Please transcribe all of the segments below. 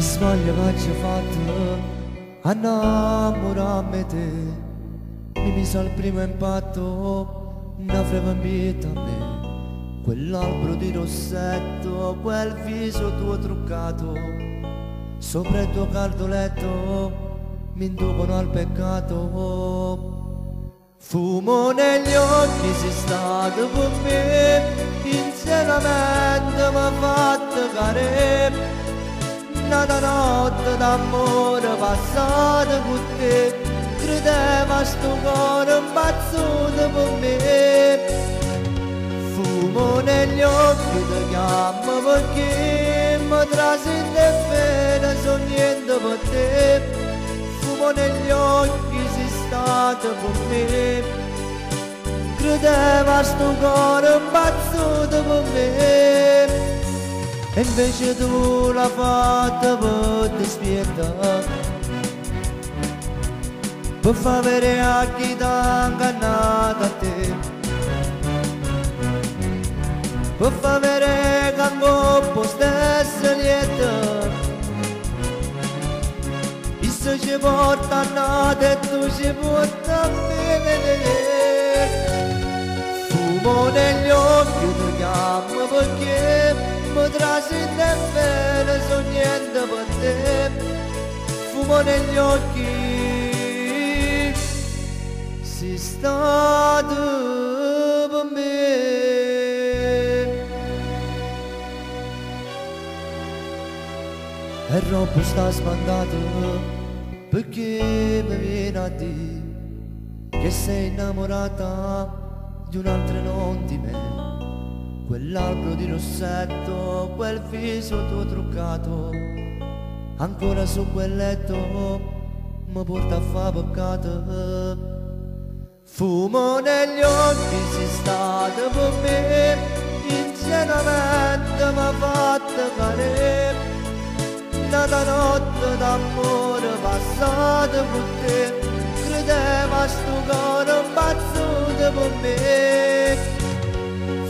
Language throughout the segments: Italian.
Sbaglia che ci ho fatto a innamorarmi te. Mi mise al primo impatto, una freva in vita a me. Quell'albero di rossetto, quel viso tuo truccato, sopra il tuo caldo letto mi inducono al peccato. Fumo negli occhi, sei stato con me, insieme m'ha fatto care. Una notte d'amore passata con te, credeva sto cuore impazzato per me. Fumo negli occhi, ti chiamo perché mi trascende e pena, sono niente per te. Fumo negli occhi, sei stato con me, credeva sto cuore impazzato per me. E invece tu l'hai fatta per dispietare, per far vedere a chi t'ha ingannato a te, per far vedere che ancora stesso lieto. Isso ci porta a nata e tu ci porta a me. Fumo negli occhi, ti chiamo perché mi trascende e bene, sono niente per te. Fumo negli occhi, sei stato per me. E troppo sta sbandato perché mi viene a dire che sei innamorata di un altro non di me. Quell'albero di rossetto, quel viso tuo truccato, ancora su quel letto mi porta a fa peccato. Fumo negli occhi, sei stato per me, ingenuamente m'ha fatto cadere. Una notte d'amore passata con te, credeva sto cuore impazzato per me.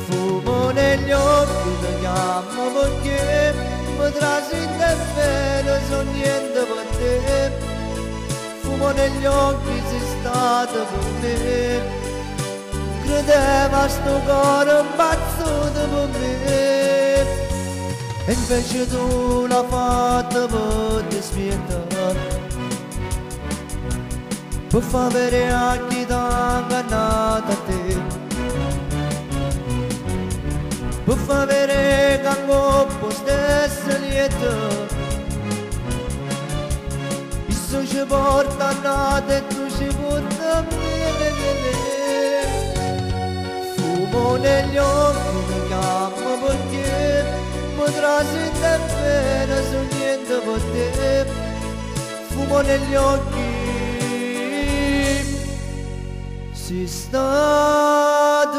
Fumo negli occhi, ti chiamo perché mi trascende e bene, sono niente per te. Fumo negli occhi, sei stato per me, credeva sto cuore impazzato per me. E invece tu l'hai fatta per dispietare, per far vedere a chi t'ha ingannato a te, per far vedere che ancora stesso lieto. Isso ci porta a nata e tu ci porta a me. Fumo negli occhi, ti chiamo perché mi trascende e bene, sono niente per te. Fumo negli occhi, sei stato